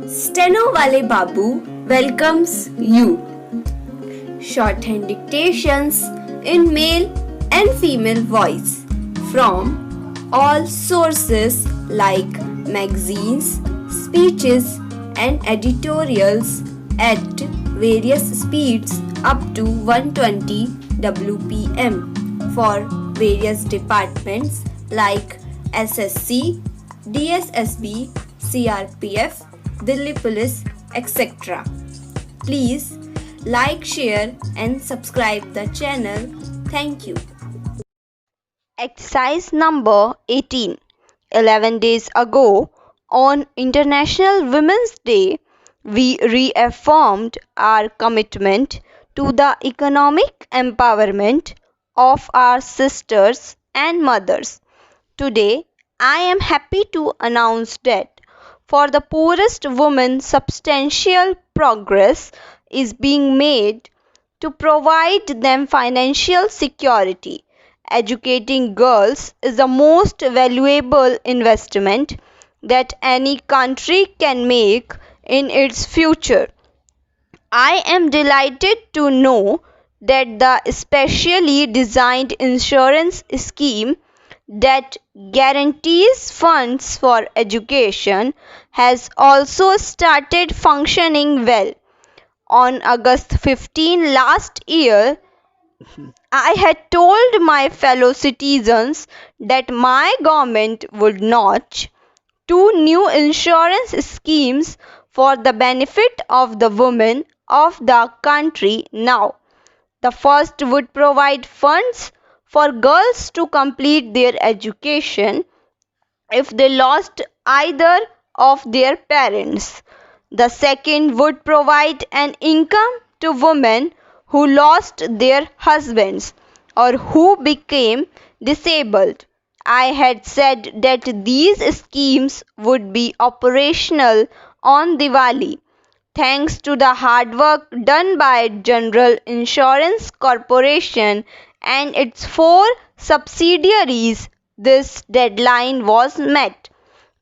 Steno Wale Babu welcomes you. Shorthand dictations in male and female voice from all sources like magazines, speeches, and editorials at various speeds up to 120 WPM for various departments like SSC, DSSB, CRPF, Delhi Police, etc. Please like, share, and subscribe the channel. Thank you. Exercise number 18. 11 days ago, on International Women's Day, we reaffirmed our commitment to the economic empowerment of our sisters and mothers. Today, I am happy to announce that for the poorest women, substantial progress is being made to provide them financial security. Educating girls is the most valuable investment that any country can make in its future. I am delighted to know that the specially designed insurance scheme that guarantees funds for education has also started functioning well. On August 15 last year, I had told my fellow citizens that my government would launch two new insurance schemes for the benefit of the women of the country now. The first would provide funds for girls to complete their education if they lost either of their parents. The second would provide an income to women who lost their husbands or who became disabled. I had said that these schemes would be operational on Diwali. Thanks to the hard work done by General Insurance Corporation and its four subsidiaries, this deadline was met.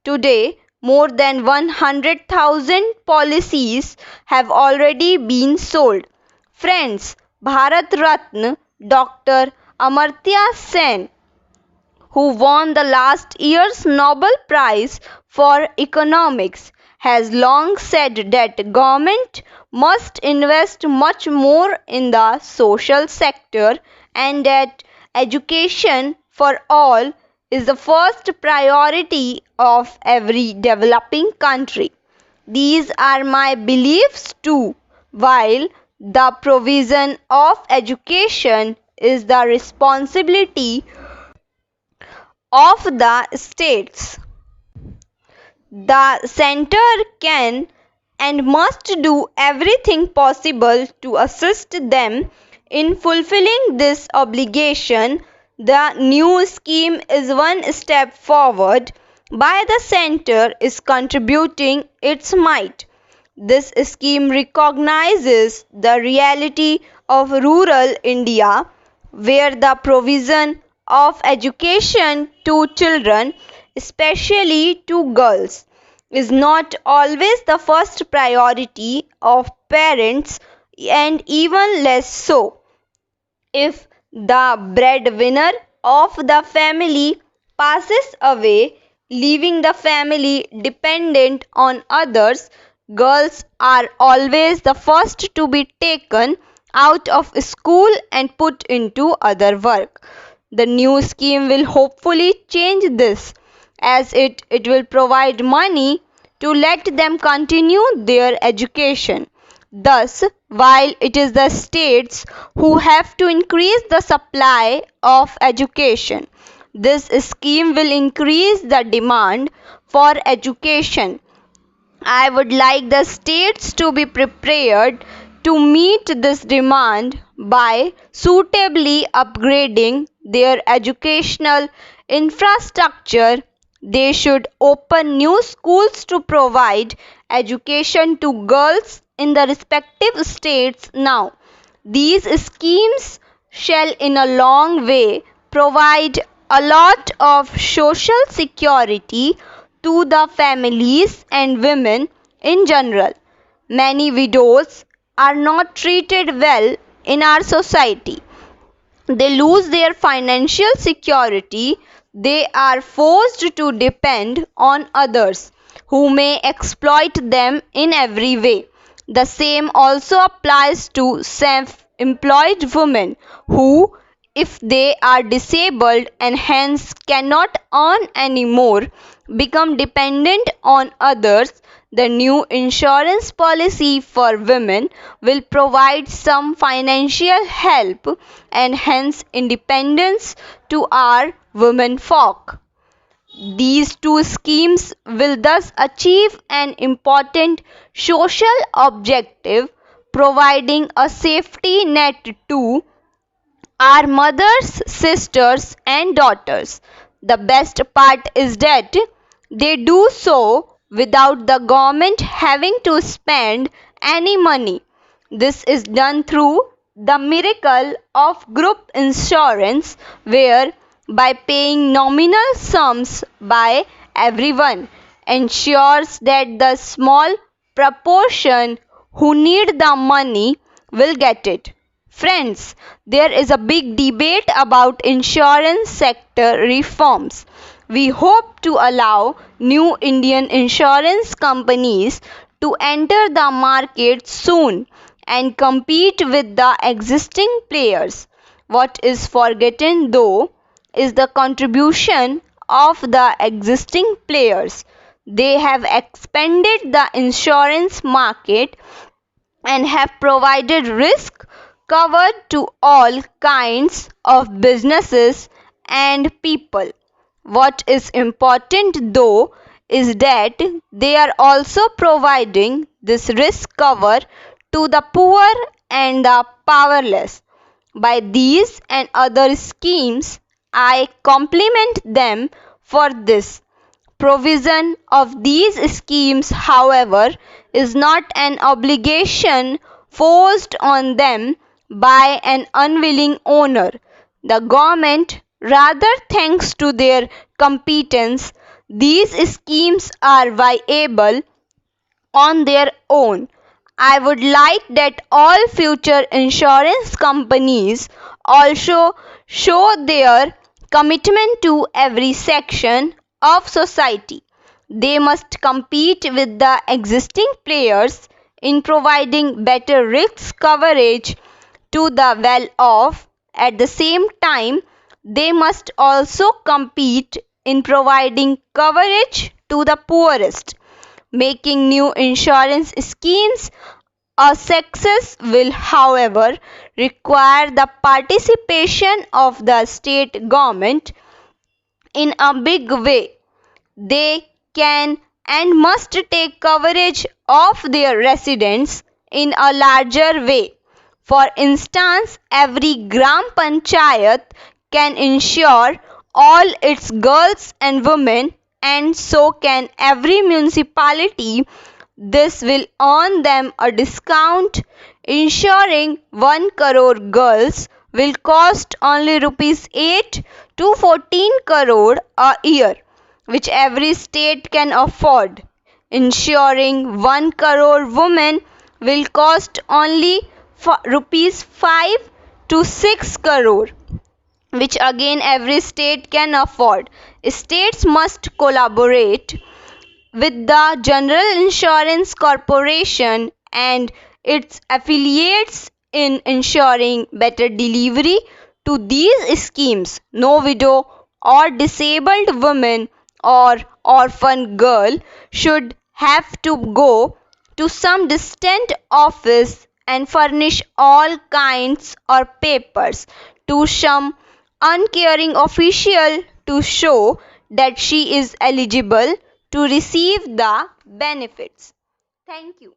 Today, more than 100,000 policies have already been sold. Friends, Bharat Ratna Dr. Amartya Sen, who won the last year's Nobel Prize for Economics, has long said that government must invest much more in the social sector and that education for all is the first priority of every developing country. These are my beliefs too. While the provision of education is the responsibility of the states, the center can and must do everything possible to assist them in fulfilling this obligation. The new scheme is one step forward, by the center is contributing its might. This scheme recognizes the reality of rural India, where the provision of education to children, especially to girls, is not always the first priority of parents, and even less so if the breadwinner of the family passes away, leaving the family dependent on others. Girls are always the first to be taken out of school and put into other work. The new scheme will hopefully change this, as it will provide money to let them continue their education. Thus, while it is the states who have to increase the supply of education, this scheme will increase the demand for education. I would like the states to be prepared to meet this demand by suitably upgrading their educational infrastructure. They should open new schools to provide education to girls in the respective states now. These schemes shall in a long way provide a lot of social security to the families and women in general. Many widows are not treated well in our society. They lose their financial security. They are forced to depend on others who may exploit them in every way. The same also applies to self employed women who, if they are disabled and hence cannot earn anymore, become dependent on others. The new insurance policy for women will provide some financial help and hence independence to our women folk. These two schemes will thus achieve an important social objective, providing a safety net to our mothers, sisters, and daughters. The best part is that they do so without the government having to spend any money. This is done through the miracle of group insurance, where by paying nominal sums by everyone ensures that the small proportion who need the money will get it. Friends, there is a big debate about insurance sector reforms. We hope to allow new Indian insurance companies to enter the market soon and compete with the existing players. What is forgotten, though, is the contribution of the existing players. They have expanded the insurance market and have provided risk cover to all kinds of businesses and people. What is important, though, is that they are also providing this risk cover to the poor and the powerless. By these and other schemes, I compliment them for this. Provision of these schemes, however, is not an obligation forced on them by an unwilling owner. The government, rather thanks to their competence, these schemes are viable on their own. I would like that all future insurance companies also show their commitment to every section of society. They must compete with the existing players in providing better risk coverage to the well off. At the same time, they must also compete in providing coverage to the poorest. Making new insurance schemes a success will, however, require the participation of the state government in a big way. They can and must take coverage of their residents in a larger way. For instance, every Gram Panchayat can insure all its girls and women, and so can every municipality. This will earn them a discount. Insuring 1 crore girls will cost only rupees 8 to 14 crore a year, which every state can afford. Insuring 1 crore women will cost only rupees 5 to 6 crore, which again every state can afford. States must collaborate with the General Insurance Corporation and its affiliates in ensuring better delivery to these schemes. No widow or disabled woman or orphan girl should have to go to some distant office and furnish all kinds of papers to some uncaring official to show that she is eligible to receive the benefits. Thank you.